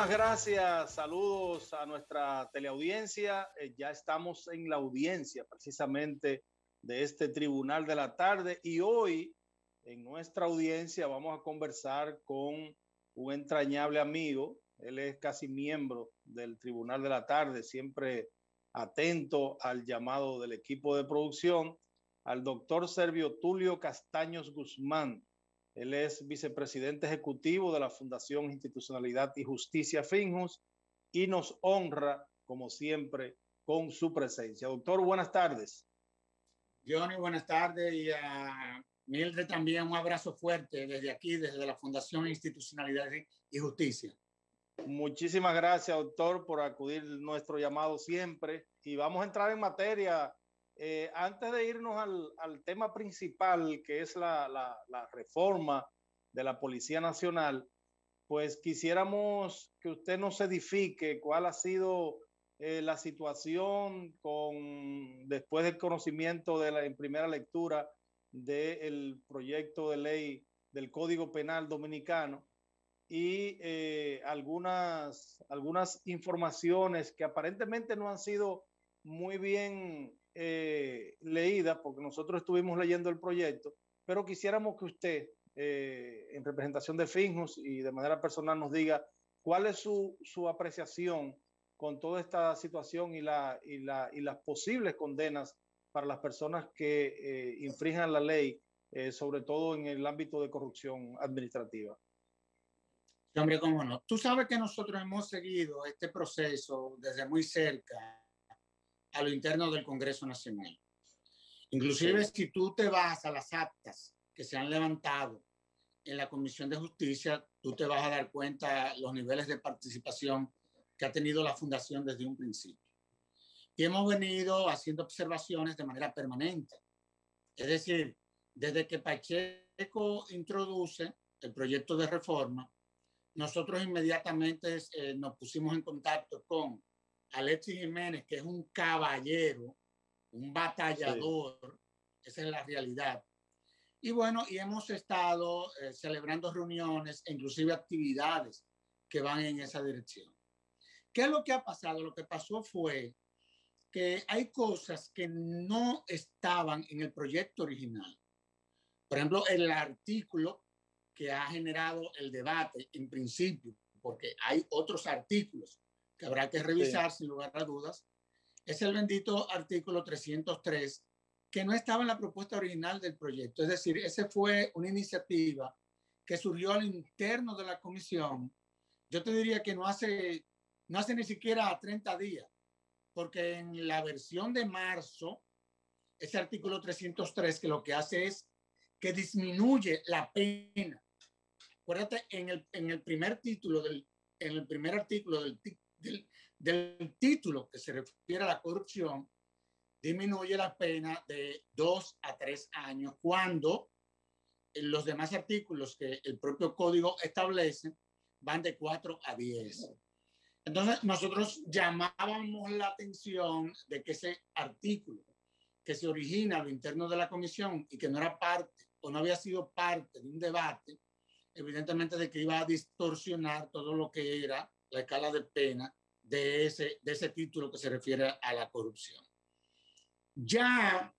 Muchísimas gracias, saludos a nuestra teleaudiencia. Ya estamos en la audiencia precisamente de este Tribunal de la Tarde y hoy en nuestra audiencia vamos a conversar con un entrañable amigo. Él es casi miembro del Tribunal de la Tarde, siempre atento al llamado del equipo de producción, al doctor Servio Tulio Castaños Guzmán. Él es vicepresidente ejecutivo de la Fundación Institucionalidad y Justicia Finjus y nos honra, como siempre, con su presencia. Doctor, buenas tardes. Johnny, buenas tardes, y a Mildred también un abrazo fuerte desde aquí, desde la Fundación Institucionalidad y Justicia. Muchísimas gracias, doctor, por acudir a nuestro llamado siempre. Y vamos a entrar en materia. Antes de irnos al tema principal, que es la reforma de la Policía Nacional, pues quisiéramos que usted nos edifique cuál ha sido la situación después del conocimiento en primera lectura del proyecto de ley del Código Penal Dominicano y algunas informaciones que aparentemente no han sido muy bien leídas, porque nosotros estuvimos leyendo el proyecto, pero quisiéramos que usted, en representación de Finjus y de manera personal, nos diga cuál es su apreciación con toda esta situación y las posibles condenas para las personas que infrinjan la ley, sobre todo en el ámbito de corrupción administrativa. Sí, hombre, cómo no. Tú sabes que nosotros hemos seguido este proceso desde muy cerca a lo interno del Congreso Nacional. Inclusive sí. Si tú te vas a las actas que se han levantado en la Comisión de Justicia, tú te vas a dar cuenta los niveles de participación que ha tenido la Fundación desde un principio. Y hemos venido haciendo observaciones de manera permanente. Es decir, desde que Pacheco introduce el proyecto de reforma, nosotros inmediatamente nos pusimos en contacto con Alexis Jiménez, que es un caballero, un batallador, sí. Esa es la realidad. Y bueno, y hemos estado celebrando reuniones e inclusive actividades que van en esa dirección. ¿Qué es lo que ha pasado? Lo que pasó fue que hay cosas que no estaban en el proyecto original. Por ejemplo, el artículo que ha generado el debate en principio, porque hay otros artículos que habrá que revisar, sí. Sin lugar a dudas, es el bendito artículo 303, que no estaba en la propuesta original del proyecto. Es decir, esa fue una iniciativa que surgió al interno de la comisión. Yo te diría que no hace ni siquiera 30 días, porque en la versión de marzo, ese artículo 303 que lo que hace es que disminuye la pena. Acuérdate, en el primer título, en el primer artículo del título que se refiere a la corrupción, disminuye la pena de 2 a 3 años, cuando en los demás artículos que el propio código establece van de 4 a 10. Entonces, nosotros llamábamos la atención de que ese artículo que se origina a lo interno de la comisión y que no era parte o no había sido parte de un debate, evidentemente de que iba a distorsionar todo lo que era la escala de pena de ese título que se refiere a la corrupción. Ya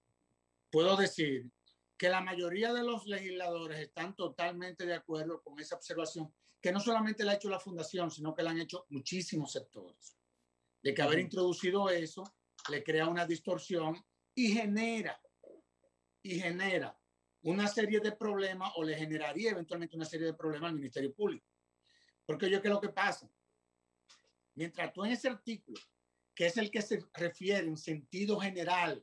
puedo decir que la mayoría de los legisladores están totalmente de acuerdo con esa observación, que no solamente la ha hecho la Fundación, sino que la han hecho muchísimos sectores, de que haber introducido eso le crea una distorsión y genera una serie de problemas, o le generaría eventualmente una serie de problemas al Ministerio Público. Porque yo, ¿qué es lo que pasa? Mientras tú en ese artículo, que es el que se refiere en sentido general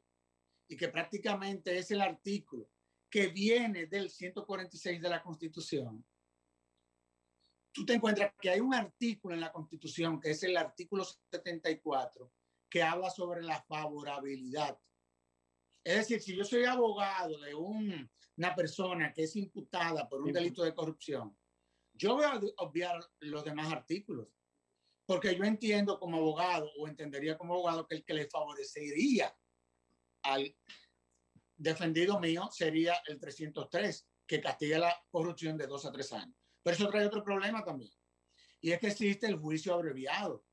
y que prácticamente es el artículo que viene del 146 de la Constitución, tú te encuentras que hay un artículo en la Constitución, que es el artículo 74, que habla sobre la favorabilidad. Es decir, si yo soy abogado de una persona que es imputada por un delito de corrupción, yo voy a obviar los demás artículos, porque yo entiendo como abogado, o entendería como abogado, que el que le favorecería al defendido mío sería el 303, que castiga la corrupción de 2 a 3 años. Pero eso trae otro problema también. y es que existe el juicio abreviado,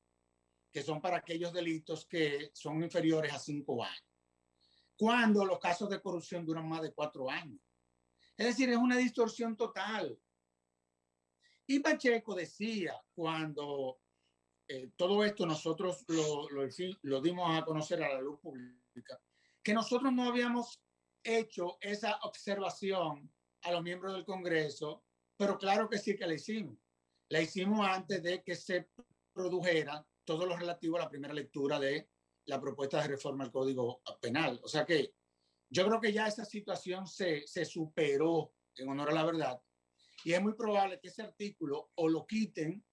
que son para aquellos delitos que son inferiores a 5 años, cuando los casos de corrupción duran más de 4 años. Es decir, es una distorsión total. Y Pacheco decía, cuando todo esto nosotros lo dimos a conocer a la luz pública, que nosotros no habíamos hecho esa observación a los miembros del Congreso, pero claro que sí que la hicimos. La hicimos antes de que se produjera todo lo relativo a la primera lectura de la propuesta de reforma al Código Penal. O sea que yo creo que ya esa situación se superó, en honor a la verdad, y es muy probable que ese artículo o lo quiten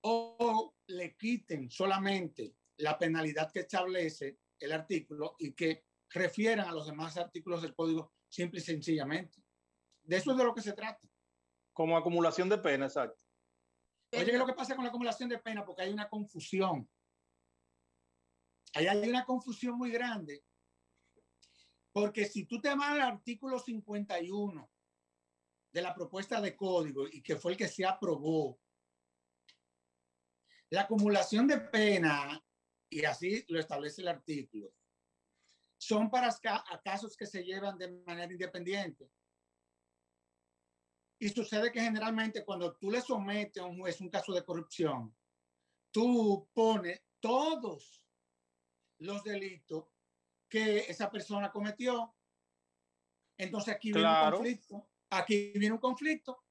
o le quiten solamente la penalidad que establece el artículo y que refieran a los demás artículos del código simple y sencillamente. De eso es de lo que se trata. Como acumulación de pena, exacto. Oye, ¿qué es lo que pasa con la acumulación de pena? Porque hay una confusión. Ahí hay una confusión muy grande. Porque si tú te vas al artículo 51 de la propuesta de código y que fue el que se aprobó, la acumulación de pena, y así lo establece el artículo, son para casos que se llevan de manera independiente. Y sucede que generalmente cuando tú le sometes a un juez un caso de corrupción, tú pones todos los delitos que esa persona cometió. Entonces aquí viene un conflicto. Aquí viene un conflicto.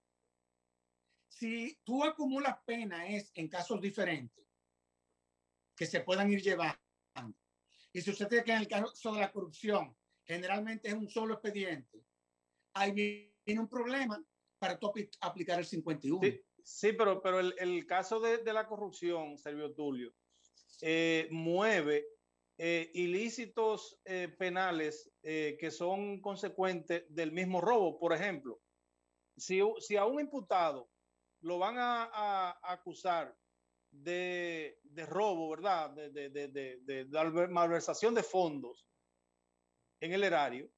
Si tú acumulas pena es en casos diferentes que se puedan ir llevando. Y sucede que en el caso de la corrupción generalmente es un solo expediente. Ahí viene un problema para tú aplicar el 51. Sí, pero el caso de la corrupción, Servio Tulio, mueve ilícitos penales que son consecuentes del mismo robo. Por ejemplo, si a un imputado lo van a acusar de robo, ¿verdad? De malversación de fondos en el erario,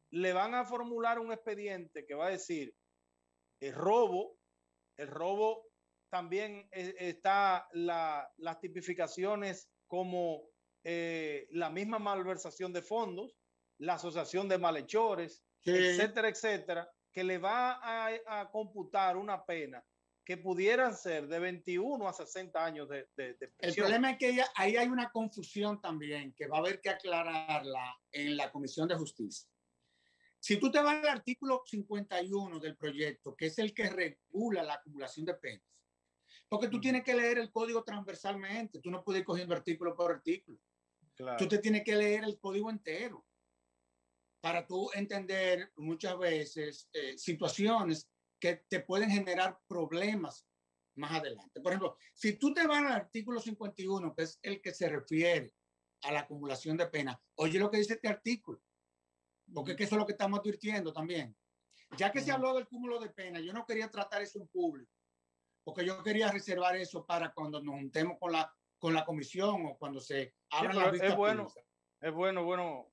le van a formular un expediente que va a decir el robo también está las tipificaciones como la misma malversación de fondos, la asociación de malhechores, sí, etcétera, etcétera, que le va a computar una pena que pudieran ser de 21 a 60 años de prisión. El problema es que ahí hay una confusión también que va a haber que aclararla en la Comisión de Justicia. Si tú te vas al artículo 51 del proyecto, que es el que regula la acumulación de penas, porque tú tienes que leer el código transversalmente, tú no puedes ir cogiendo artículo por artículo. Claro. Tú te tienes que leer el código entero para tú entender muchas veces situaciones que te pueden generar problemas más adelante. Por ejemplo, si tú te vas al artículo 51, que es el que se refiere a la acumulación de pena, oye lo que dice este artículo, porque eso es lo que estamos advirtiendo también. Ya que se habló del cúmulo de pena, yo no quería tratar eso en público, porque yo quería reservar eso para cuando nos juntemos con la comisión o cuando se abran las vistas públicas. Es bueno.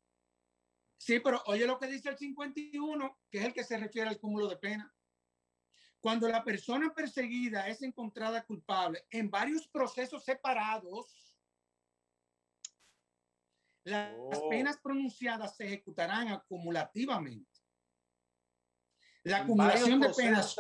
Sí, pero oye lo que dice el 51, que es el que se refiere al cúmulo de pena. Cuando la persona perseguida es encontrada culpable en varios procesos separados, las penas pronunciadas se ejecutarán acumulativamente. La acumulación de penas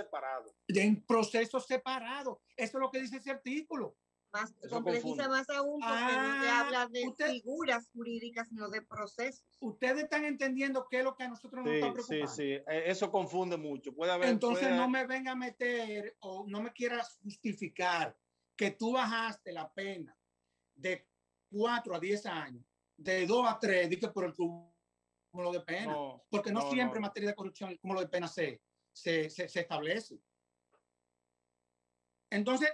en procesos separados. Eso es lo que dice ese artículo. Más, completiza más aún porque no te habla de figuras jurídicas, sino de procesos. Ustedes están entendiendo qué es lo que a nosotros nos está preocupando. Sí, eso confunde mucho. Puede haber, entonces no me venga a meter o no me quieras justificar que tú bajaste la pena de 4 a 10 años, de 2 a 3, dije por el cúmulo de pena. No, porque no siempre en materia de corrupción el cúmulo de pena se establece. Entonces,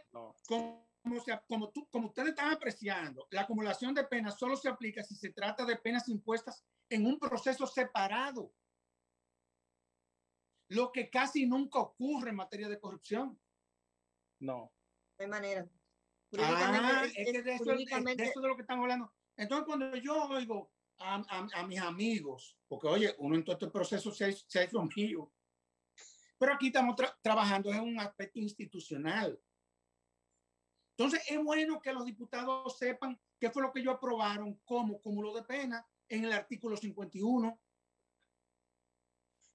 como ustedes están apreciando, la acumulación de penas solo se aplica si se trata de penas impuestas en un proceso separado, lo que casi nunca ocurre en materia de corrupción. No. De manera. Es que de eso es de lo que estamos hablando. Entonces, cuando yo oigo a mis amigos, porque oye, uno en todo este proceso se ha hecho mío, pero aquí estamos trabajando en un aspecto institucional. Entonces, es bueno que los diputados sepan qué fue lo que ellos aprobaron como cúmulo de pena en el artículo 51.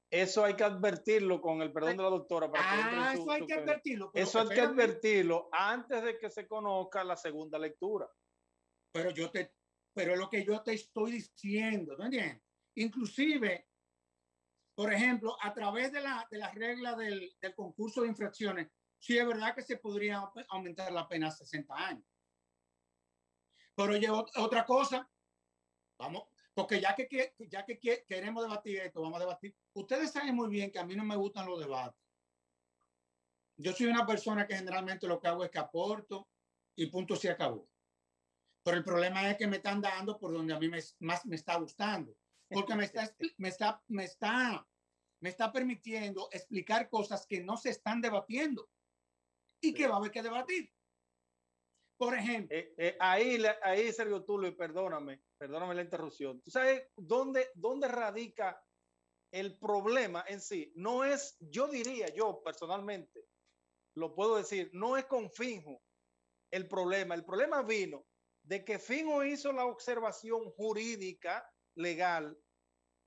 Eso hay que advertirlo, con el perdón de la doctora. Eso hay que advertirlo. Eso hay que advertirlo antes de que se conozca la segunda lectura. Pero es lo que yo te estoy diciendo, ¿no entiendes? Inclusive, por ejemplo, a través de la regla del concurso de infracciones, sí es verdad que se podría aumentar la pena a 60 años. Pero otra cosa, vamos, porque ya que queremos debatir esto, vamos a debatir. Ustedes saben muy bien que a mí no me gustan los debates. Yo soy una persona que generalmente lo que hago es que aporto y punto, se acabó. Pero el problema es que me están dando por donde a mí más me está gustando, porque me está permitiendo explicar cosas que no se están debatiendo y que va a haber que debatir. Por ejemplo. Ahí, Sergio Tulio, perdóname la interrupción. ¿Tú sabes dónde radica el problema en sí? No es, yo personalmente, lo puedo decir, no es con Finjo el problema. El problema vino de que Finjo hizo la observación jurídica, legal,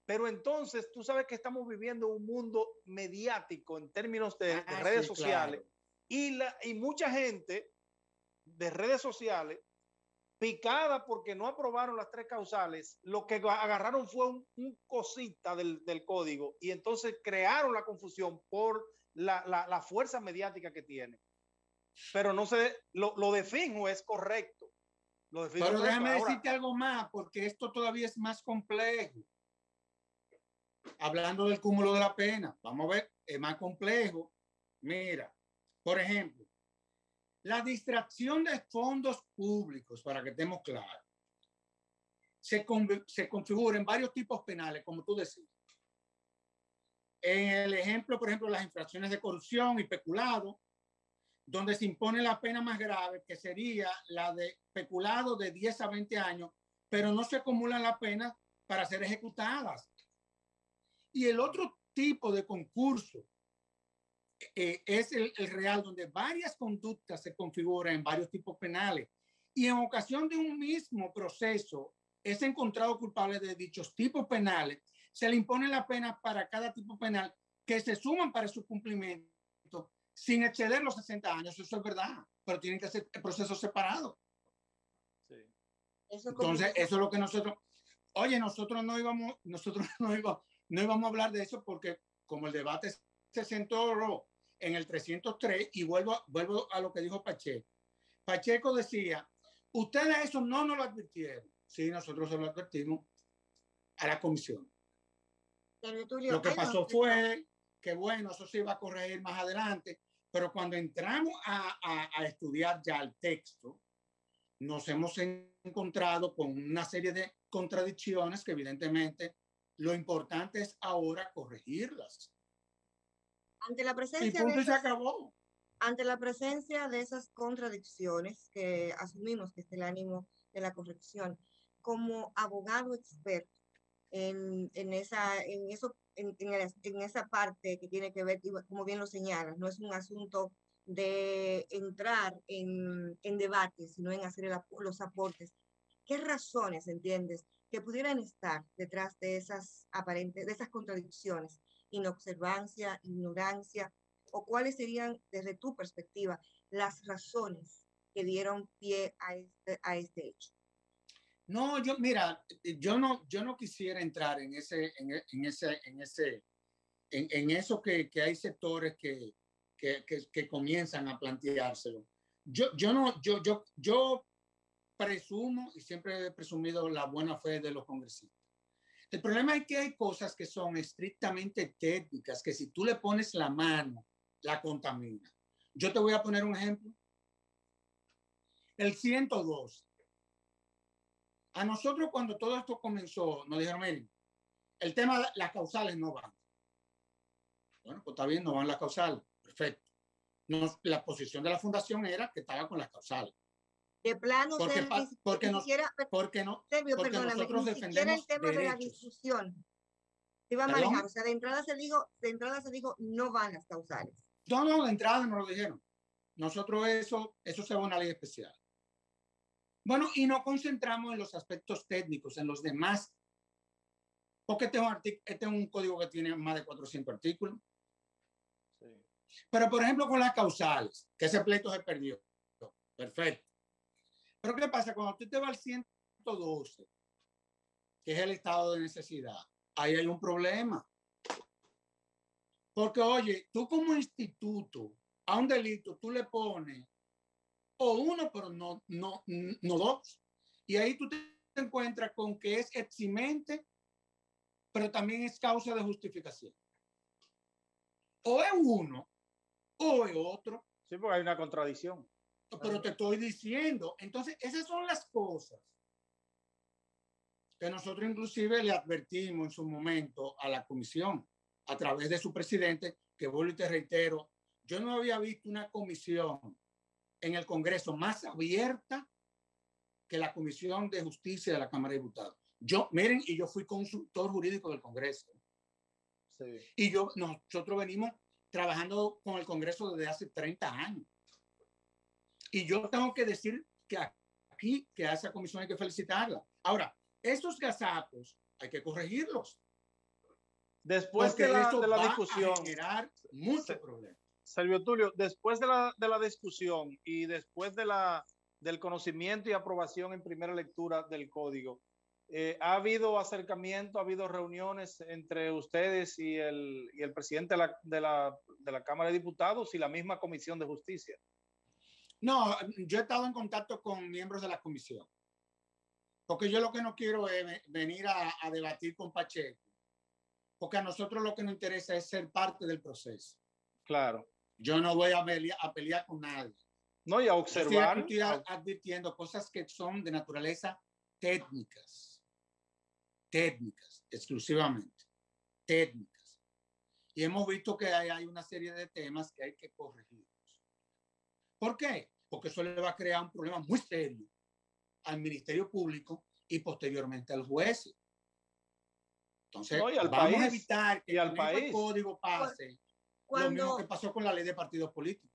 pero entonces tú sabes que estamos viviendo un mundo mediático en términos de redes sociales, claro. Y mucha gente de redes sociales, picada porque no aprobaron las 3 causales, lo que agarraron fue un cosita del código y entonces crearon la confusión por la fuerza mediática que tiene. Pero no sé, lo de Finjo es correcto. Pero déjame decirte algo más, porque esto todavía es más complejo. Hablando del cúmulo de la pena, vamos a ver, es más complejo. Mira, por ejemplo, la distracción de fondos públicos, para que estemos claros, se configura en varios tipos penales, como tú decías. En el ejemplo, por ejemplo, las infracciones de corrupción y peculado, donde se impone la pena más grave, que sería la de peculado de 10 a 20 años, pero no se acumulan las penas para ser ejecutadas. Y el otro tipo de concurso es el real, donde varias conductas se configuran en varios tipos penales y en ocasión de un mismo proceso es encontrado culpable de dichos tipos penales, se le impone la pena para cada tipo penal que se suman para su cumplimiento sin exceder los 60 años. Eso es verdad, pero tienen que ser procesos separados. Sí. Entonces, eso es lo que nosotros no íbamos a hablar de eso porque como el debate se centró en el 303 y vuelvo a lo que dijo Pacheco. Pacheco decía, ustedes eso no nos lo advirtieron. Sí, nosotros se lo advertimos a la comisión. Lo que pasó fue que, bueno, eso se iba a corregir más adelante, pero cuando entramos a estudiar ya el texto, nos hemos encontrado con una serie de contradicciones que evidentemente lo importante es ahora corregirlas. Ante la presencia y punto, se acabó. Ante la presencia de esas contradicciones que asumimos que es el ánimo de la corrección, como abogado experto en esa parte que tiene que ver, como bien lo señalas, no es un asunto de entrar en debate, sino en hacer los aportes. ¿Qué razones entiendes que pudieran estar detrás de esas contradicciones? Inobservancia, ignorancia, o cuáles serían desde tu perspectiva las razones que dieron pie a este hecho? No, yo no quisiera entrar en eso que hay sectores que comienzan a planteárselo. Yo presumo y siempre he presumido la buena fe de los congresistas. El problema es que hay cosas que son estrictamente técnicas, que si tú le pones la mano, la contamina. Yo te voy a poner un ejemplo. El 102. A nosotros cuando todo esto comenzó, nos dijeron, miren, el tema de las causales no van. Bueno, pues está bien, no van las causales. Perfecto. La posición de la fundación era que estaba con las causales. De plano, porque nosotros defendemos el tema derechos. De la discusión se iba a manejar. O sea, de entrada se dijo no van las causales. No, de entrada no lo dijeron. Nosotros eso se va a una ley especial. Bueno, y nos concentramos en los aspectos técnicos, en los demás, porque este es un código que tiene más de 400 artículos. Sí. Pero, por ejemplo, con las causales, que ese pleito se perdió. Perfecto. Pero, ¿qué pasa? Cuando tú te vas al 112, que es el estado de necesidad, ahí hay un problema. Porque, oye, tú como instituto, a un delito, tú le pones o uno, pero no dos. Y ahí tú te encuentras con que es eximente, pero también es causa de justificación. O es uno, o es otro. Sí, porque hay una contradicción. Pero te estoy diciendo. Entonces, esas son las cosas que nosotros inclusive le advertimos en su momento a la comisión, a través de su presidente, que vuelvo y te reitero, yo no había visto una comisión en el Congreso más abierta que la Comisión de Justicia de la Cámara de Diputados. Miren, y yo fui consultor jurídico del Congreso. Sí. Y nosotros venimos trabajando con el Congreso desde hace 30 años. Y yo tengo que decir que aquí, que a esa comisión hay que felicitarla. Ahora, esos gazapos hay que corregirlos. Después de la discusión. A generar muchos problemas. Servio Tulio, después de la discusión y después del conocimiento y aprobación en primera lectura del código, ¿ha habido acercamiento, ha habido reuniones entre ustedes y el presidente de la Cámara de Diputados y la misma Comisión de Justicia? No, yo he estado en contacto con miembros de la comisión, porque yo lo que no quiero es venir a debatir con Pacheco, porque a nosotros lo que nos interesa es ser parte del proceso. Claro. Yo no voy a pelear con nadie. No, y a observar. Estoy advirtiendo cosas que son de naturaleza técnicas, exclusivamente, técnicas. Y hemos visto que hay una serie de temas que hay que corregir. ¿Por qué? Porque eso le va a crear un problema muy serio al Ministerio Público y posteriormente al juez. Entonces, no, vamos a evitar que el código pase lo mismo que pasó con la ley de partidos políticos.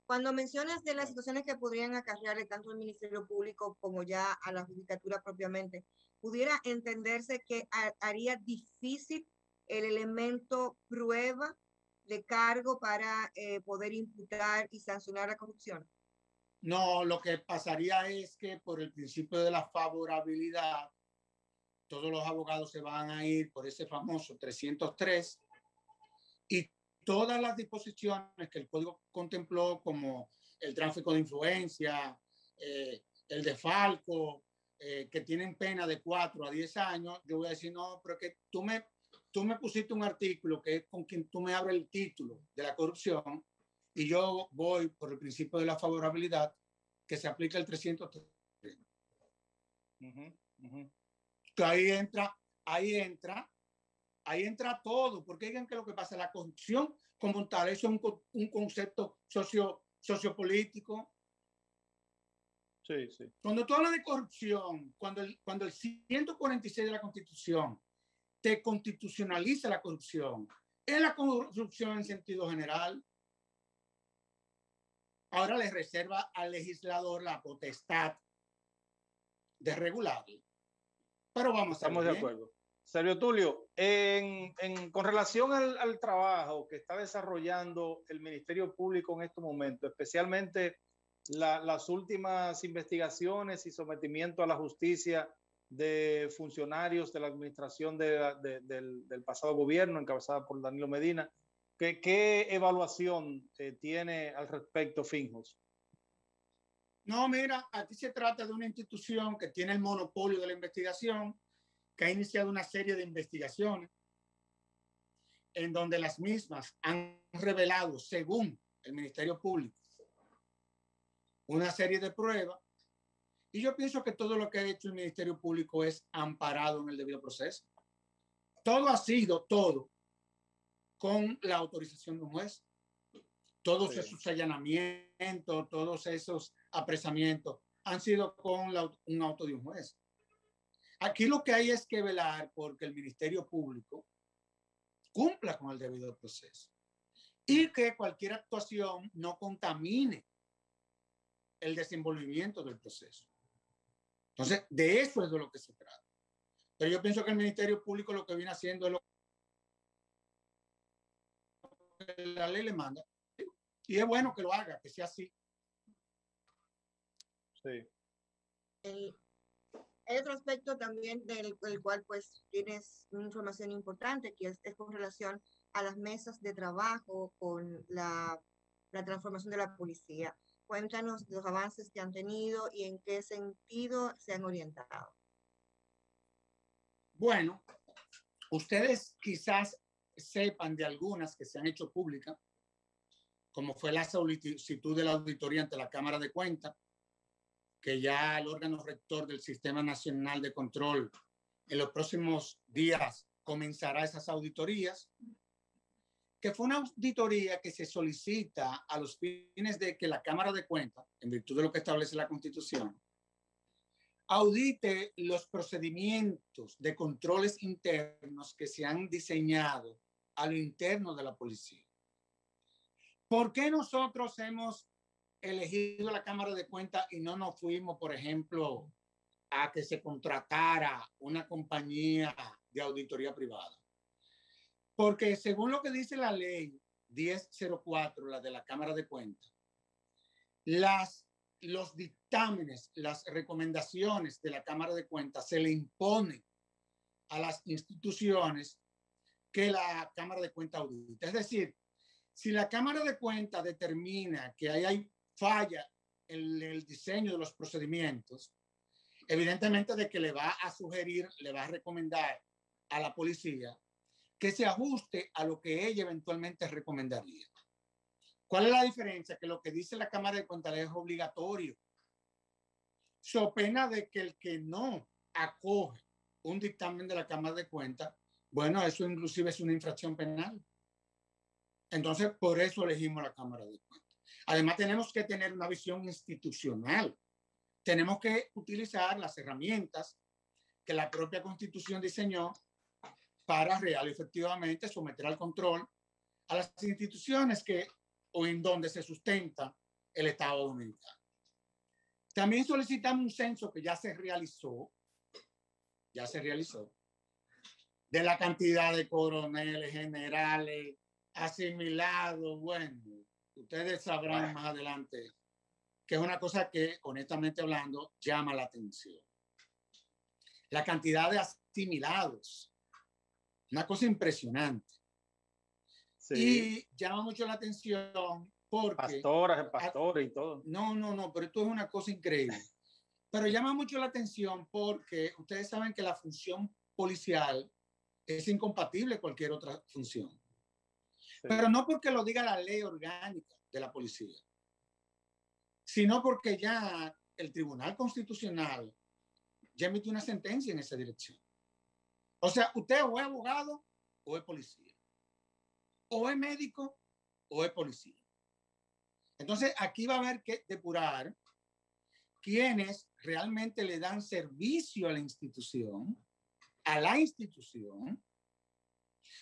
Cuando mencionas de las situaciones que podrían acarrearle tanto al Ministerio Público como ya a la judicatura propiamente, ¿pudiera entenderse que haría difícil el elemento prueba de cargo para poder imputar y sancionar la corrupción? No, lo que pasaría es que por el principio de la favorabilidad, todos los abogados se van a ir por ese famoso 303 y todas las disposiciones que el código contempló, como el tráfico de influencia, el desfalco, que tienen pena de 4 a 10 años, yo voy a decir, no, pero que tú me pusiste un artículo que es con quien tú me abres el título de la corrupción y yo voy por el principio de la favorabilidad que se aplica el 303. Ahí entra todo, porque digan que lo que pasa, la corrupción como tal, eso es un concepto sociopolítico. Sí, sí. Cuando tú hablas de corrupción, cuando el 146 de la Constitución te constitucionaliza la corrupción, es la corrupción en sentido general. Ahora le reserva al legislador la potestad de regularlo. Pero vamos a Estamos de acuerdo. Servio Tulio, con relación al trabajo que está desarrollando el Ministerio Público en estos momentos, especialmente las últimas investigaciones y sometimiento a la justicia de funcionarios de la administración del pasado gobierno encabezada por Danilo Medina, ¿qué evaluación tiene al respecto Finjos? No, mira, aquí se trata de una institución que tiene el monopolio de la investigación, que ha iniciado una serie de investigaciones en donde las mismas han revelado, según el Ministerio Público, una serie de pruebas. Y yo pienso que todo lo que ha hecho el Ministerio Público es amparado en el debido proceso. Todo ha sido, con la autorización de un juez. Todos esos allanamientos, todos esos apresamientos han sido con un auto de un juez. Aquí lo que hay es que velar porque el Ministerio Público cumpla con el debido proceso y que cualquier actuación no contamine el desenvolvimiento del proceso. Entonces, de eso es de lo que se trata. Pero yo pienso que el Ministerio Público lo que viene haciendo es lo que la ley le manda. Y es bueno que lo haga, que sea así. Sí. Hay otro aspecto también del cual pues tienes una información importante, que es con relación a las mesas de trabajo con la transformación de la policía. Cuéntanos los avances que han tenido y en qué sentido se han orientado. Bueno, ustedes quizás sepan de algunas que se han hecho públicas, como fue la solicitud de la auditoría ante la Cámara de Cuentas, que ya el órgano rector del Sistema Nacional de Control en los próximos días comenzará esas auditorías, que fue una auditoría que se solicita a los fines de que la Cámara de Cuentas, en virtud de lo que establece la Constitución, audite los procedimientos de controles internos que se han diseñado a lo interno de la policía. ¿Por qué nosotros hemos elegido la Cámara de Cuentas y no nos fuimos, por ejemplo, a que se contratara una compañía de auditoría privada? Porque según lo que dice la ley 1004, la de la Cámara de Cuentas, los dictámenes, las recomendaciones de la Cámara de Cuentas se le imponen a las instituciones que la Cámara de Cuentas audita. Es decir, si la Cámara de Cuentas determina que hay falla en el diseño de los procedimientos, evidentemente de que le va a sugerir, le va a recomendar a la policía que se ajuste a lo que ella eventualmente recomendaría. ¿Cuál es la diferencia? Que lo que dice la Cámara de Cuentas es obligatorio. So pena de que el que no acoge un dictamen de la Cámara de Cuentas, bueno, eso inclusive es una infracción penal. Entonces, por eso elegimos la Cámara de Cuentas. Además, tenemos que tener una visión institucional. Tenemos que utilizar las herramientas que la propia Constitución diseñó para real y efectivamente someter al control a las instituciones que o en donde se sustenta el Estado Dominicano. También solicitamos un censo que ya se realizó, de la cantidad de coroneles, generales, asimilados. Bueno, ustedes sabrán más adelante que es una cosa que, honestamente hablando, llama la atención. La cantidad de asimilados, una cosa impresionante. Sí. Y llama mucho la atención porque... Pastoras, pastores y todo. No, pero esto es una cosa increíble. Pero llama mucho la atención porque ustedes saben que la función policial es incompatible con cualquier otra función. Sí. Pero no porque lo diga la ley orgánica de la policía, sino porque ya el Tribunal Constitucional ya emitió una sentencia en esa dirección. O sea, usted o es abogado o es policía, o es médico o es policía. Entonces, aquí va a haber que depurar quienes realmente le dan servicio a la institución,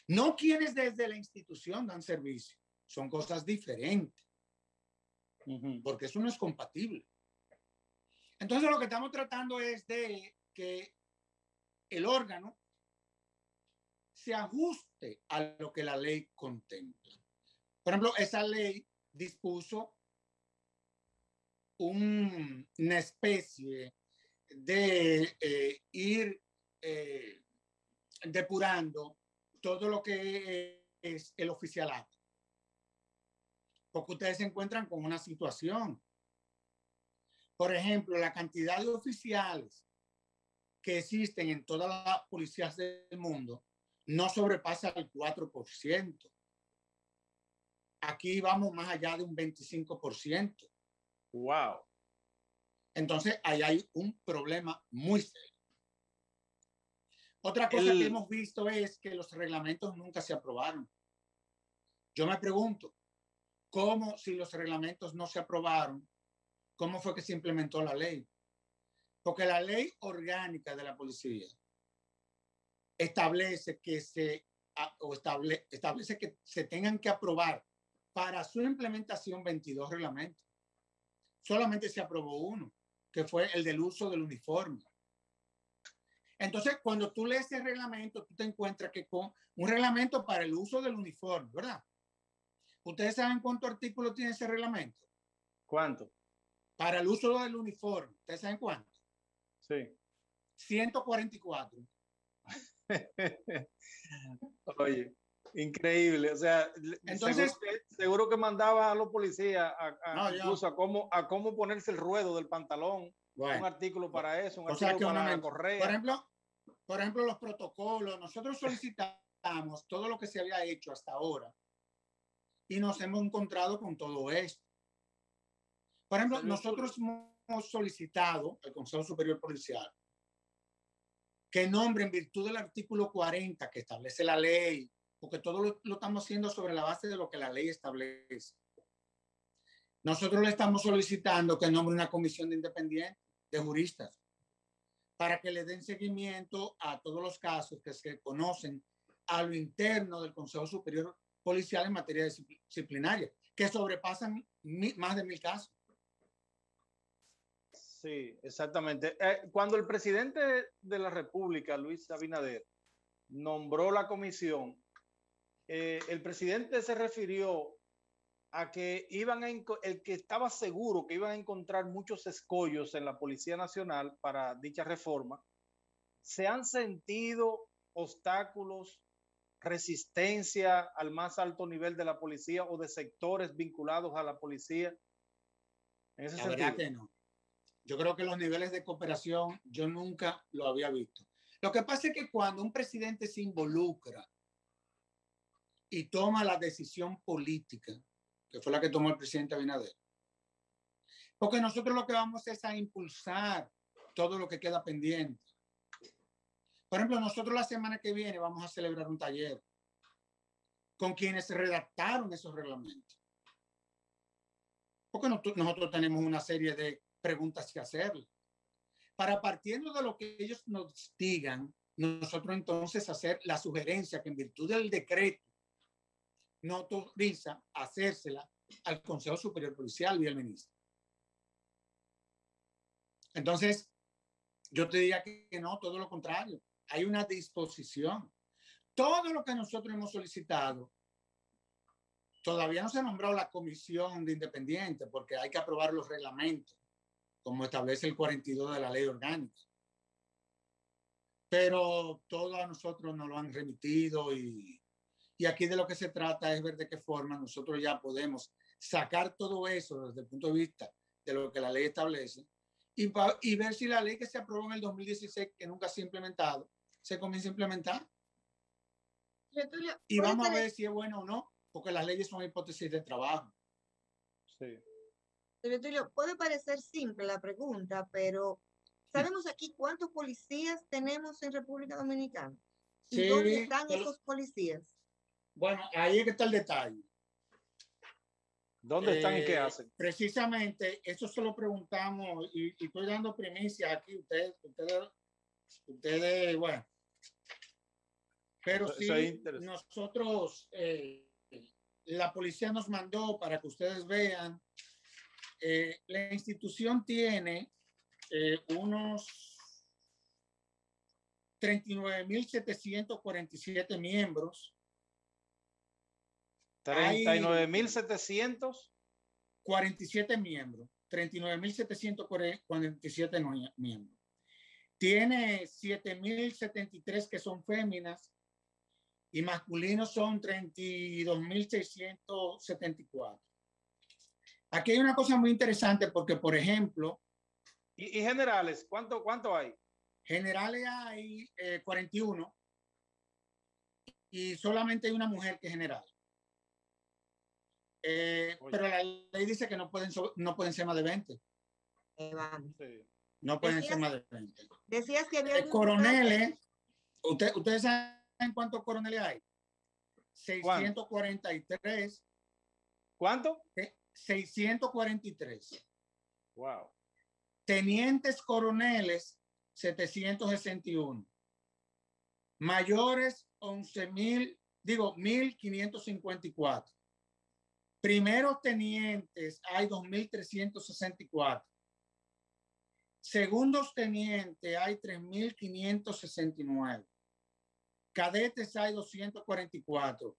no quienes desde la institución dan servicio. Son cosas diferentes, porque eso no es compatible. Entonces, lo que estamos tratando es de que el órgano se ajuste a lo que la ley contempla. Por ejemplo, esa ley dispuso una especie de ir depurando todo lo que es el oficialato. Porque ustedes se encuentran con una situación. Por ejemplo, la cantidad de oficiales que existen en todas las policías del mundo no sobrepasa el 4%. Aquí vamos más allá de un 25%. Wow. Entonces, ahí hay un problema muy serio. Otra cosa que hemos visto es que los reglamentos nunca se aprobaron. Yo me pregunto, ¿cómo si los reglamentos no se aprobaron? ¿Cómo fue que se implementó la ley? Porque la ley orgánica de la policía establece que establece que se tengan que aprobar para su implementación 22 reglamentos. solamente se aprobó uno, que fue el del uso del uniforme. Entonces, cuando tú lees el reglamento, tú te encuentras que con un reglamento para el uso del uniforme, ¿verdad? ¿Ustedes saben cuántos artículos tiene ese reglamento? ¿Cuánto? Para el uso del uniforme, ¿ustedes saben cuánto? Sí. 144. Oye, increíble. O sea, entonces, seguro que mandaba a los policías incluso a cómo ponerse el ruedo del pantalón. Bueno, un artículo para eso, un artículo para la correa. Por ejemplo, los protocolos. Nosotros solicitamos todo lo que se había hecho hasta ahora y nos hemos encontrado con todo esto. Por ejemplo, nosotros hemos solicitado al Consejo Superior Policial que nombre en virtud del artículo 40 que establece la ley, porque todo lo estamos haciendo sobre la base de lo que la ley establece. Nosotros le estamos solicitando que nombre una comisión de independientes, de juristas, para que le den seguimiento a todos los casos que se conocen a lo interno del Consejo Superior Policial en materia disciplinaria, que sobrepasan más de 1000 casos. Sí, exactamente. Cuando el presidente de la República, Luis Abinader, nombró la comisión, el presidente se refirió a que el que estaba seguro que iban a encontrar muchos escollos en la Policía Nacional para dicha reforma. ¿Se han sentido obstáculos, resistencia al más alto nivel de la policía o de sectores vinculados a la policía? En ese sentido. Verdad que no. Yo creo que los niveles de cooperación yo nunca lo había visto. Lo que pasa es que cuando un presidente se involucra y toma la decisión política, que fue la que tomó el presidente Abinader, porque nosotros lo que vamos es a impulsar todo lo que queda pendiente. Por ejemplo, nosotros la semana que viene vamos a celebrar un taller con quienes redactaron esos reglamentos. Porque nosotros tenemos una serie de preguntas que hacerle. Para partiendo de lo que ellos nos digan, nosotros entonces hacer la sugerencia que en virtud del decreto no autoriza hacérsela al Consejo Superior Policial y al ministro. Entonces, yo te diría que no, todo lo contrario. Hay una disposición. Todo lo que nosotros hemos solicitado, todavía no se ha nombrado la comisión de independientes porque hay que aprobar los reglamentos, como establece el 42 de la ley orgánica. Pero todo a nosotros nos lo han remitido y aquí de lo que se trata es ver de qué forma nosotros ya podemos sacar todo eso desde el punto de vista de lo que la ley establece y ver si la ley que se aprobó en el 2016, que nunca se ha implementado, se comienza a implementar. Y vamos a ver si es bueno o no, porque las leyes son hipótesis de trabajo. Sí. Tulio, puede parecer simple la pregunta, pero ¿sabemos aquí cuántos policías tenemos en República Dominicana? ¿Y dónde están esos policías? Bueno, ahí es que está el detalle. ¿Dónde están y qué hacen? Precisamente, eso se lo preguntamos y estoy dando primicia aquí. Ustedes, bueno. Pero sí, nosotros, la policía nos mandó para que ustedes vean. La institución tiene unos 39.747 miembros. 39.700 47 miembros, 39.747 miembros. Tiene 7.073 que son féminas y masculinos son 32.674. Aquí hay una cosa muy interesante porque, por ejemplo... ¿Y generales? ¿Cuánto hay? Generales hay 41 y solamente hay una mujer que es general. Pero la ley dice que no pueden ser más de 20. Sí. No pueden ser más de 20. Decías que había coroneles. ¿Ustedes saben cuántos coroneles hay? 643. ¿Cuánto? 643. Wow. Tenientes coroneles, 761. Mayores, 1,554. Primeros tenientes hay 2.364. Segundos tenientes hay 3.569. Cadetes hay 244.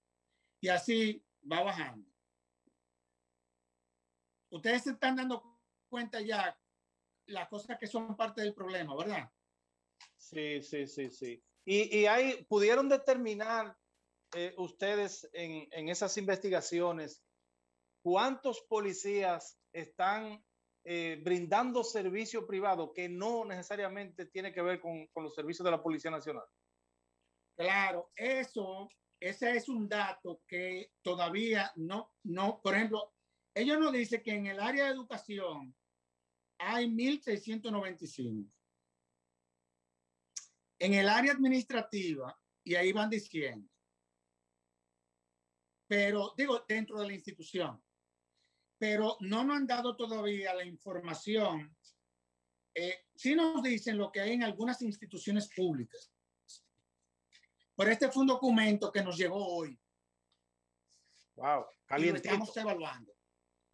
Y así va bajando. Ustedes se están dando cuenta ya las cosas que son parte del problema, ¿verdad? Sí. Y pudieron determinar ustedes en esas investigaciones cuántos policías están brindando servicio privado que no necesariamente tiene que ver con los servicios de la Policía Nacional. Claro, ese es un dato que todavía no, por ejemplo, ellos nos dicen que en el área de educación hay 1.695. En el área administrativa, y ahí van diciendo, pero digo, dentro de la institución, pero no nos han dado todavía la información. Sí nos dicen lo que hay en algunas instituciones públicas. Pero este fue un documento que nos llegó hoy. Wow, calientito. Y lo estamos evaluando.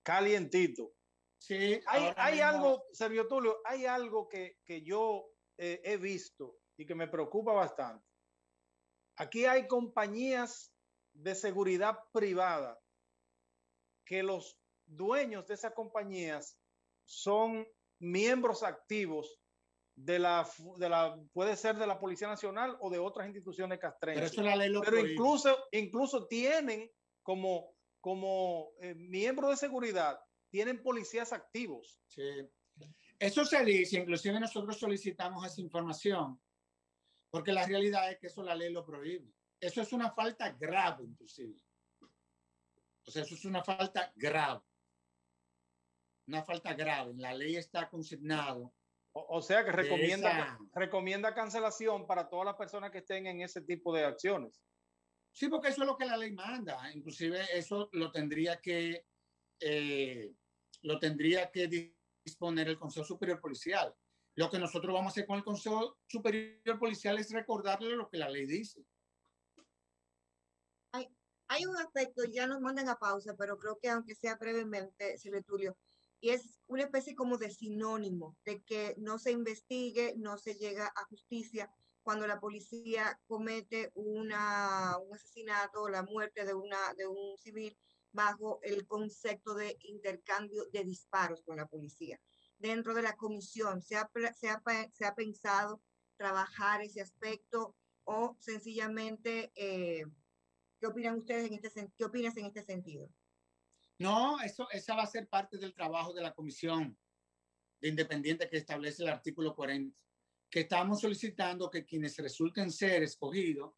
Calientito. Sí. Hay algo, Servio Tulio, hay algo que yo he visto y que me preocupa bastante. Aquí hay compañías de seguridad privada que los dueños de esas compañías son miembros activos puede ser de la Policía Nacional o de otras instituciones castrenses. Pero, eso la ley lo pero incluso tienen como miembros de seguridad, tienen policías activos. Sí. Eso se dice, inclusive nosotros solicitamos esa información, porque la realidad es que eso la ley lo prohíbe. Eso es una falta grave, inclusive. O sea, eso es una falta grave. Una falta grave. La ley está consignado. O sea que recomienda cancelación para todas las personas que estén en ese tipo de acciones. Sí, porque eso es lo que la ley manda. Inclusive eso lo tendría que disponer el Consejo Superior Policial. Lo que nosotros vamos a hacer con el Consejo Superior Policial es recordarle lo que la ley dice. Hay un aspecto, ya nos mandan a pausa, pero creo que aunque sea brevemente, Silvio Tulio, y es una especie como de sinónimo de que no se investigue, no se llega a justicia cuando la policía comete un asesinato o la muerte de un civil bajo el concepto de intercambio de disparos con la policía. Dentro de la comisión, ¿se ha pensado trabajar ese aspecto o sencillamente, qué opinan ustedes qué opinas en este sentido? No, esa va a ser parte del trabajo de la comisión de independiente que establece el artículo 40, que estamos solicitando que quienes resulten ser escogidos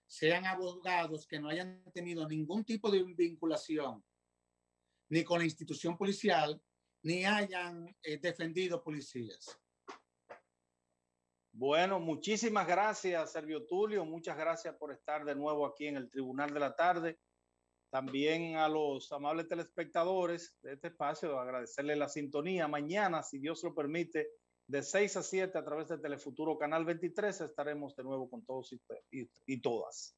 sean abogados que no hayan tenido ningún tipo de vinculación ni con la institución policial, ni hayan defendido policías. Bueno, muchísimas gracias, Servio Tulio. Muchas gracias por estar de nuevo aquí en el Tribunal de la Tarde. También a los amables telespectadores de este espacio, agradecerles la sintonía. Mañana, si Dios lo permite, de 6 a 7 a través de Telefuturo Canal 23, estaremos de nuevo con todos y todas.